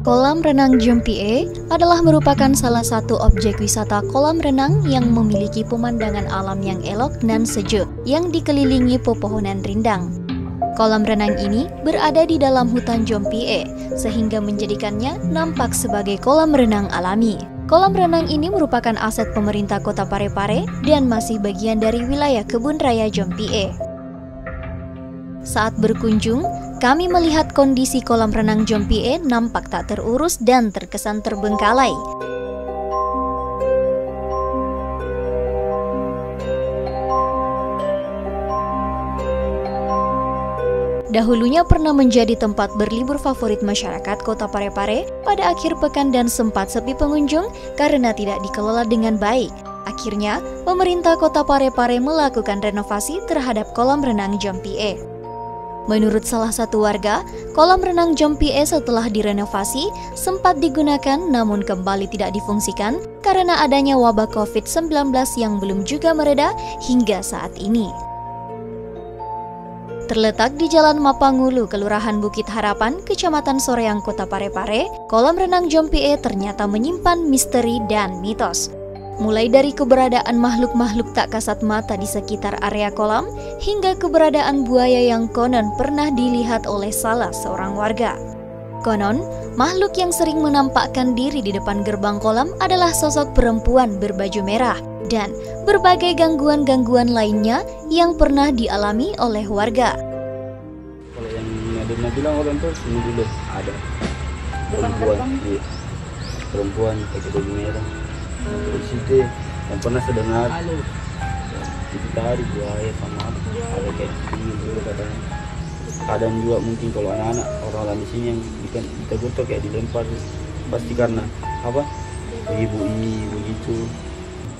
Kolam renang Jompie adalah merupakan salah satu objek wisata kolam renang yang memiliki pemandangan alam yang elok dan sejuk yang dikelilingi pepohonan rindang. Kolam renang ini berada di dalam hutan Jompie sehingga menjadikannya nampak sebagai kolam renang alami. Kolam renang ini merupakan aset pemerintah Kota Parepare dan masih bagian dari wilayah Kebun Raya Jompie. Saat berkunjung, kami melihat kondisi kolam renang Jompie nampak tak terurus dan terkesan terbengkalai. Dahulunya pernah menjadi tempat berlibur favorit masyarakat Kota Parepare pada akhir pekan dan sempat sepi pengunjung karena tidak dikelola dengan baik. Akhirnya, pemerintah Kota Parepare melakukan renovasi terhadap kolam renang Jompie. Menurut salah satu warga, kolam renang Jompie setelah direnovasi sempat digunakan namun kembali tidak difungsikan karena adanya wabah COVID-19 yang belum juga mereda hingga saat ini. Terletak di Jalan Mapangulu, Kelurahan Bukit Harapan, Kecamatan Soreang, Kota Parepare, kolam renang Jompie ternyata menyimpan misteri dan mitos. Mulai dari keberadaan makhluk-makhluk tak kasat mata di sekitar area kolam, hingga keberadaan buaya yang konon pernah dilihat oleh salah seorang warga. Konon, makhluk yang sering menampakkan diri di depan gerbang kolam adalah sosok perempuan berbaju merah dan berbagai gangguan-gangguan lainnya yang pernah dialami oleh warga. Kalau yang Nadina bilang orang tuh ini dulu ada perempuan pakai baju merah. Terus itu yang pernah saya dengar itu tadi buaya sama ada kayak gitu katanya. Kadang juga mungkin kalau anak-anak orang di sini yang ditegur tuh kayak dilempar pasti karena apa ibu-ibu gitu.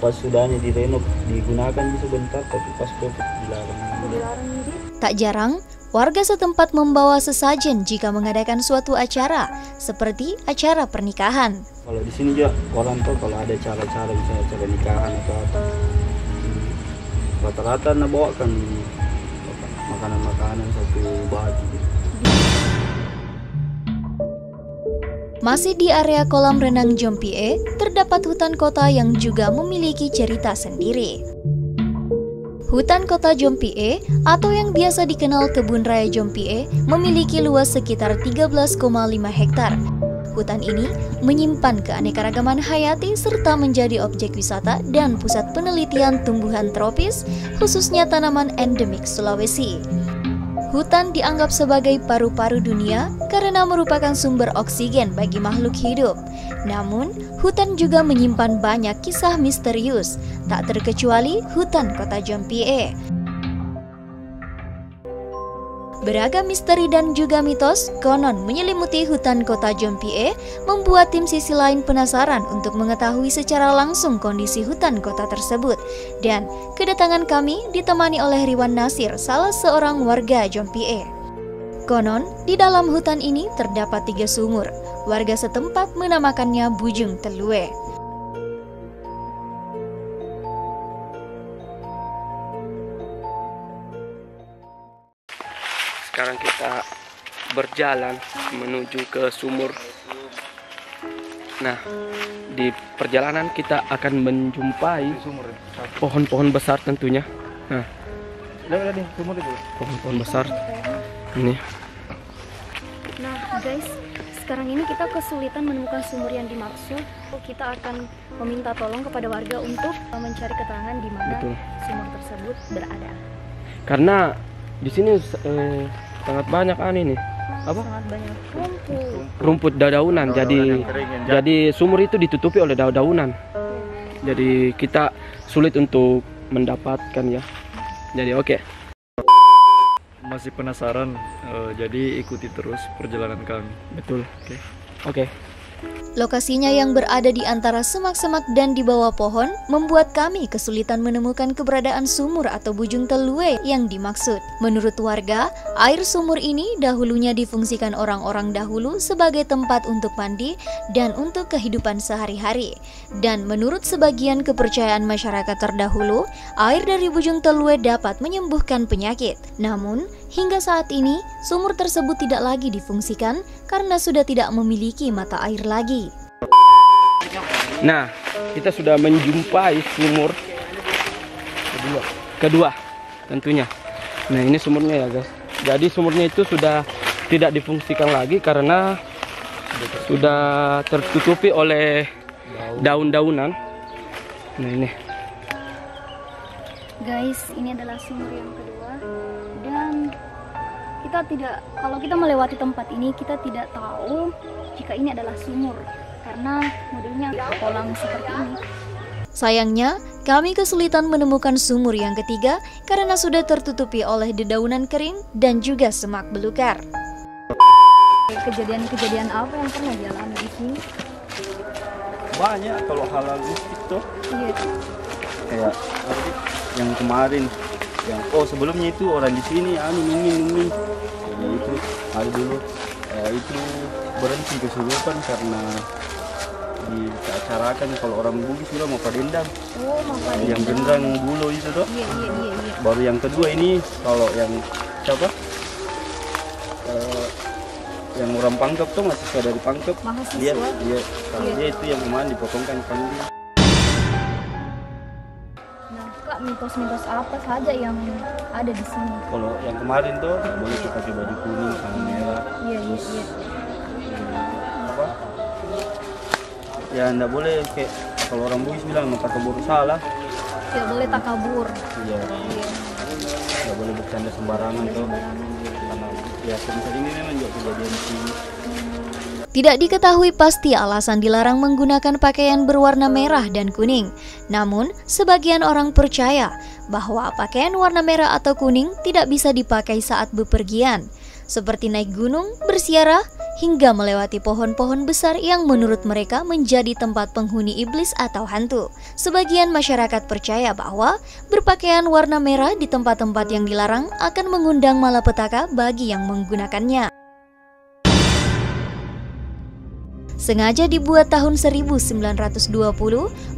Pas sudahnya direnov digunakan sebentar tapi pas COVID dilarang. Tak jarang warga setempat membawa sesajen jika mengadakan suatu acara seperti acara pernikahan. Kalau di sini juga orang tuh kalau ada cara-cara misalnya acara nikahan atau apa rata-rata bawakan makanan-makanan satu baju. Masih di area kolam renang Jompie, terdapat hutan kota yang juga memiliki cerita sendiri. Hutan Kota Jompie atau yang biasa dikenal Kebun Raya Jompie memiliki luas sekitar 13,5 hektar. Hutan ini menyimpan keanekaragaman hayati serta menjadi objek wisata dan pusat penelitian tumbuhan tropis, khususnya tanaman endemik Sulawesi. Hutan dianggap sebagai paru-paru dunia karena merupakan sumber oksigen bagi makhluk hidup. Namun, hutan juga menyimpan banyak kisah misterius, tak terkecuali hutan Kota Jompie. Beragam misteri dan juga mitos konon menyelimuti hutan Kota Jompie, membuat tim sisi lain penasaran untuk mengetahui secara langsung kondisi hutan kota tersebut. Dan kedatangan kami ditemani oleh Riwan Nasir, salah seorang warga Jompie. Konon, di dalam hutan ini terdapat 3 sumur. Warga setempat menamakannya Bujung Telue. Sekarang kita berjalan menuju ke sumur. Nah, di perjalanan kita akan menjumpai pohon-pohon besar tentunya. Nah, pohon-pohon besar ini. Nah guys, sekarang ini kita kesulitan menemukan sumur yang dimaksud. Kita akan meminta tolong kepada warga untuk mencari keterangan di mana sumur tersebut berada. Karena di sini sangat banyak nih. Apa? Sangat banyak rumput daunan. Jadi sumur itu ditutupi oleh daunan. Jadi kita sulit untuk mendapatkan ya. Jadi oke. Masih penasaran, jadi ikuti terus perjalanan kami. Betul. Oke. Lokasinya yang berada di antara semak-semak dan di bawah pohon membuat kami kesulitan menemukan keberadaan sumur atau Bujung Telue yang dimaksud. Menurut warga, air sumur ini dahulunya difungsikan orang-orang dahulu sebagai tempat untuk mandi dan untuk kehidupan sehari-hari. Dan menurut sebagian kepercayaan masyarakat terdahulu, air dari Bujung Telue dapat menyembuhkan penyakit. Namun, hingga saat ini, sumur tersebut tidak lagi difungsikan karena sudah tidak memiliki mata air lagi. Nah, kita sudah menjumpai sumur kedua tentunya. Nah, ini sumurnya ya guys. Jadi sumurnya itu sudah tidak difungsikan lagi karena sudah tertutupi oleh daun-daunan. Nah ini Guys, ini adalah sumur yang kedua dan kalau kita melewati tempat ini kita tidak tahu jika ini adalah sumur karena modelnya kolam seperti ini. Sayangnya, kami kesulitan menemukan sumur yang ketiga karena sudah tertutupi oleh dedaunan kering dan juga semak belukar. Kejadian-kejadian apa yang pernah dialami di sini? Banyak kalau hal mistik tuh. Iya. Kayak yang kemarin, sebelumnya itu orang di sini nungguin. Jadi itu ada dulu itu berhenti kesurupan karena diacarakan kalau orang Bugis sudah mau padendang. Oh, mau padendang. Yang gendang bulu itu tuh. Iya. Baru yang kedua ini kalau yang siapa? Yang orang Pangkep tuh mahasiswa dari Pangkep. Dia itu yang kemarin dipotongkan kambing. Nah, Kak, mitos-mitos apa saja yang ada di sini? Kalau yang kemarin tuh nggak boleh pakai baju kuning sama merah. Iya. Apa? Ya nggak boleh kayak kalau orang Bugis bilang takabur salah. Tidak boleh takabur. Iya. Nggak boleh bercanda sembarangan tuh. Karena ya sebentar ini memang juga kejadian di sini. Tidak diketahui pasti alasan dilarang menggunakan pakaian berwarna merah dan kuning. Namun, sebagian orang percaya bahwa pakaian warna merah atau kuning tidak bisa dipakai saat bepergian, seperti naik gunung, bersiarah, hingga melewati pohon-pohon besar yang menurut mereka menjadi tempat penghuni iblis atau hantu. Sebagian masyarakat percaya bahwa berpakaian warna merah di tempat-tempat yang dilarang akan mengundang malapetaka bagi yang menggunakannya. Sengaja dibuat tahun 1920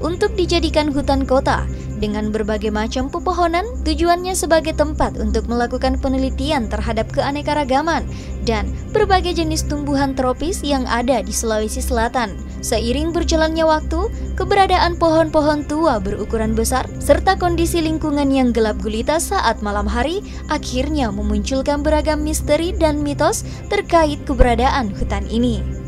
untuk dijadikan hutan kota dengan berbagai macam pepohonan, tujuannya sebagai tempat untuk melakukan penelitian terhadap keanekaragaman dan berbagai jenis tumbuhan tropis yang ada di Sulawesi Selatan. Seiring berjalannya waktu, keberadaan pohon-pohon tua berukuran besar serta kondisi lingkungan yang gelap gulita saat malam hari akhirnya memunculkan beragam misteri dan mitos terkait keberadaan hutan ini.